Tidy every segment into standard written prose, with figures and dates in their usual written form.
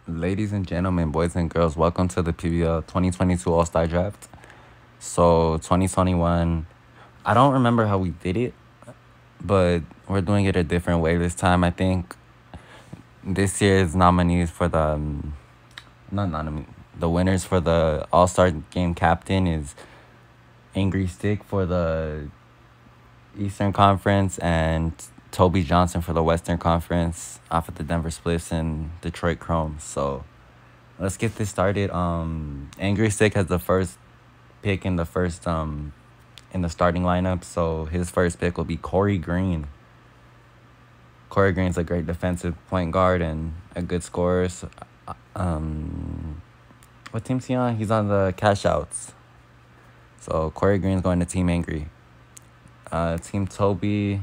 Ladies and gentlemen, boys and girls, welcome to the PBL 2022 All Star Draft. So, 2021, I don't remember how we did it, but we're doing it a different way this time. I think this year's nominees for not nominee, the winners for the All Star Game captain is Angry Stick for the Eastern Conference and Toby Johnson for the Western Conference off of the Denver Spliffs and Detroit Chromes. So, let's get this started. Angry Stick has the first pick in the starting lineup. So his first pick will be Corey Green. Corey Green's a great defensive point guard and a good scorer. So, what team's he on? He's on the Cash Outs. So Corey Green's going to Team Angry. Team Toby,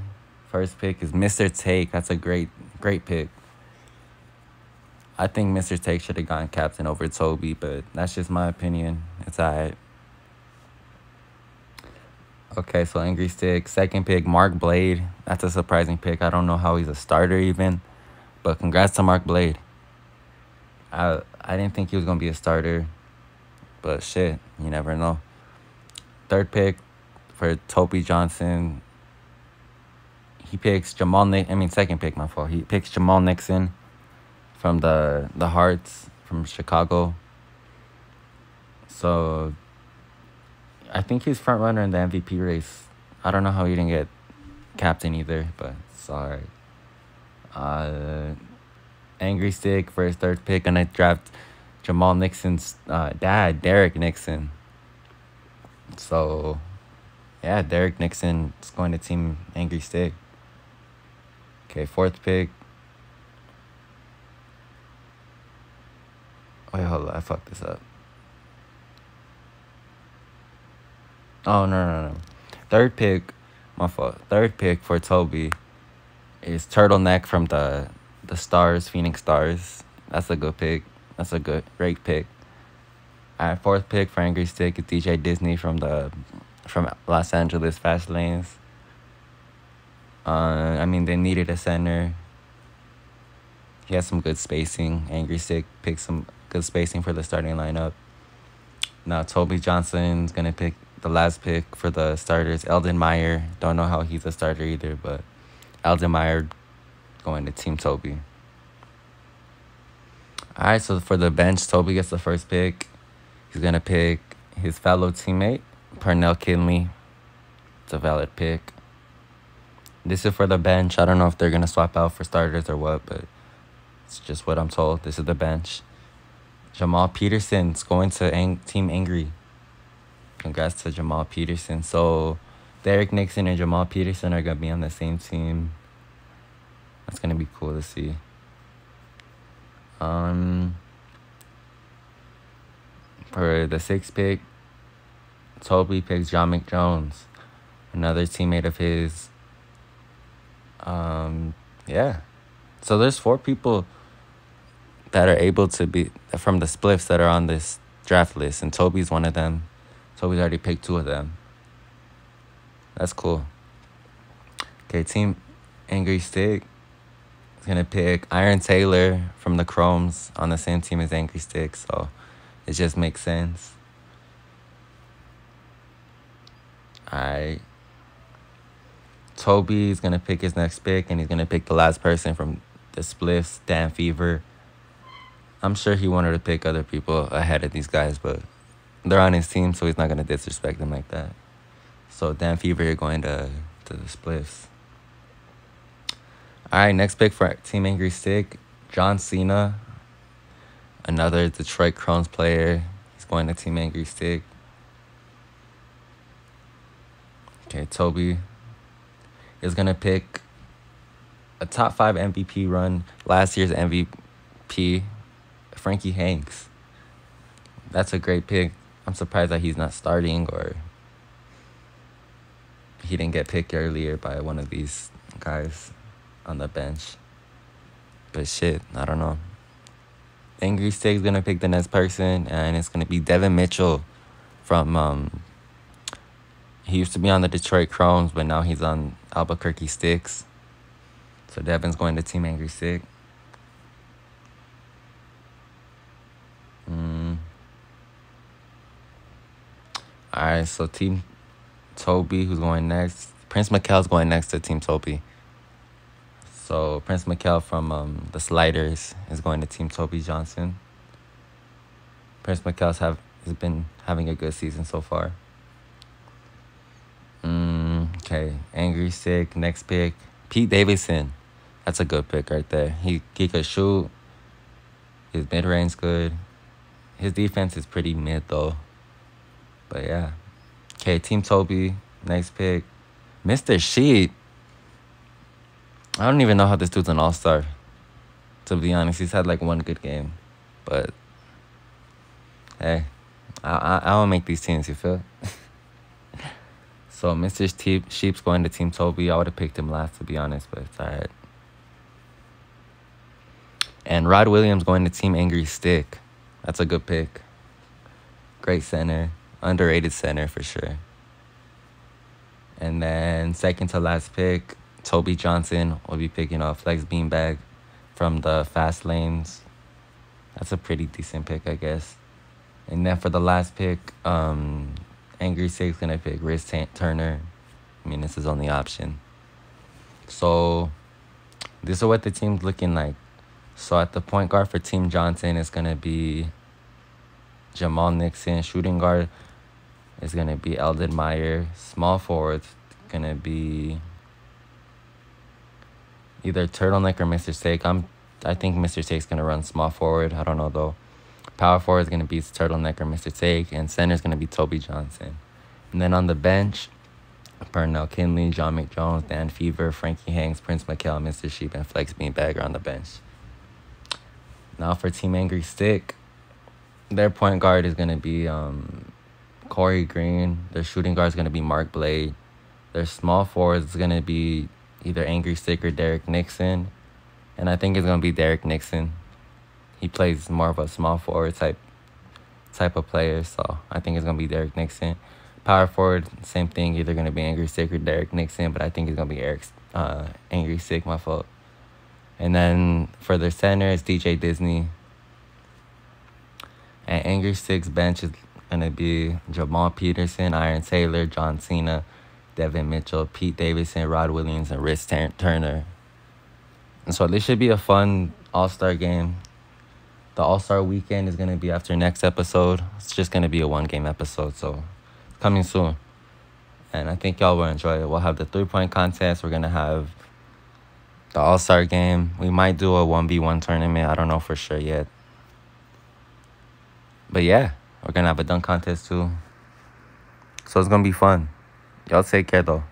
first pick is Mr. Take. That's a great pick. I think Mr. Take should have gone captain over Toby, but that's just my opinion. It's alright. Okay, so Angry Stick. Second pick, Mark Blade. That's a surprising pick. I don't know how he's a starter even, but congrats to Mark Blade. I didn't think he was going to be a starter, but shit, you never know. Third pick for Toby Johnson. He picks second pick, my fault. He picks Jamal Nixon from the Hearts from Chicago. So I think he's front runner in the MVP race. I don't know how he didn't get captain either, but it's alright. Angry Stick for his third pick, and I draft Jamal Nixon's dad, Derek Nixon. So, yeah, Derek Nixon is going to Team Angry Stick. Okay, fourth pick. Wait, hold on, I fucked this up. Oh, no. Third pick, my fault. Third pick for Toby is Turtleneck from the Stars, Phoenix Stars. That's a good pick. That's a great pick. All right, fourth pick for Angry Stick is DJ Disney from Los Angeles Fast Lanes. They needed a center. He has some good spacing. Angry Stick picked some good spacing for the starting lineup. Now Toby Johnson's gonna pick the last pick for the starters. Eldon Meyer. Don't know how he's a starter either, but Eldon Meyer going to Team Toby. All right, so for the bench, Toby gets the first pick. He's gonna pick his fellow teammate, Pernell Kinley. It's a valid pick. This is for the bench. I don't know if they're gonna swap out for starters or what, but it's just what I'm told. This is the bench. Jamal Peterson's going to Team Angry. Congrats to Jamal Peterson. So Derek Nixon and Jamal Peterson are gonna be on the same team. That's gonna be cool to see. For the sixth pick, Toby picks John McJones, another teammate of his. Yeah. So there's 4 people that are able to be from the spliffs that are on this draft list, and Toby's one of them. Toby's already picked 2 of them. That's cool. Okay, Team Angry Stick is gonna pick Iron Taylor from the Chromes on the same team as Angry Stick, so it just makes sense. Alright. Toby's gonna pick his next pick, and he's gonna pick the last person from the Spliffs, Dan Fever. I'm sure he wanted to pick other people ahead of these guys, but they're on his team, so he's not gonna disrespect them like that. So Dan Fever, you're going to the Spliffs. All right, next pick for Team Angry Stick, John Cena, another Detroit Chromes player. He's going to Team Angry Stick. Okay, Toby is gonna pick a top 5 MVP run, last year's MVP, Frankie Hanks. That's a great pick. I'm surprised that he's not starting or he didn't get picked earlier by one of these guys on the bench. But shit, I don't know. Angry Stick's gonna pick the next person, and it's gonna be Devin Mitchell from he used to be on the Detroit Chromes, but now he's on Albuquerque Sticks. So Devin's going to Team Angry Stick. All right, so Team Toby, who's going next? Prince Mikel's going next to Team Toby. So Prince Mikel from the Sliders is going to Team Toby Johnson. Prince Mikel's has been having a good season so far. Okay, Angry Sick, next pick. Pete Davidson. That's a good pick right there. He could shoot. His mid-range good. His defense is pretty mid, though. But, yeah. Okay, Team Toby, next pick. Mr. Sheep. I don't even know how this dude's an all-star. To be honest, he's had, like, one good game. But, hey, I don't make these teams, you feel? So, Mr. Sheep's going to Team Toby. I would have picked him last, to be honest, but it's all right. And Rod Williams going to Team Angry Stick. That's a good pick. Great center. Underrated center for sure. And then second to last pick, Toby Johnson will be picking up Flex Beanbag from the Fast Lanes. That's a pretty decent pick, I guess. And then for the last pick, Angry Stick's going to pick Riz Turner. I mean, this is only option. So this is what the team's looking like. So at the point guard for Team Johnson, it's going to be Jamal Nixon. Shooting guard is going to be Eldon Meyer. Small forward going to be either Turtleneck or Mr. Steak. I think Mr. Steak's going to run small forward. I don't know, though. Power forward is going to be Turtleneck or Mr. Steak. And center is going to be Toby Johnson. And then on the bench, Pernell Kinley, John McJones, Dan Fever, Frankie Hanks, Prince Mikel, Mr. Sheep, and Flex Beanbag are on the bench. Now for Team Angry Stick, their point guard is going to be Corey Green. Their shooting guard is going to be Mark Blade. Their small forward is going to be either Angry Stick or Derek Nixon. And I think it's going to be Derek Nixon. He plays more of a small forward type of player, so I think it's going to be Derek Nixon. Power forward, same thing, either going to be Angry Stick or Derek Nixon, but I think it's going to be Angry Stick, my fault. And then for their center, it's DJ Disney. And Angry Stick's bench is going to be Jamal Peterson, Iron Taylor, John Cena, Devin Mitchell, Pete Davidson, Rod Williams, and Riz Turner. And so this should be a fun all-star game. The all-star weekend is going to be after next episode. It's just going to be a one-game episode, so coming soon. And I think y'all will enjoy it. We'll have the 3-point contest. We're going to have the all-star game. We might do a 1v1 tournament. I don't know for sure yet. But yeah, we're going to have a dunk contest too. So it's going to be fun. Y'all take care though.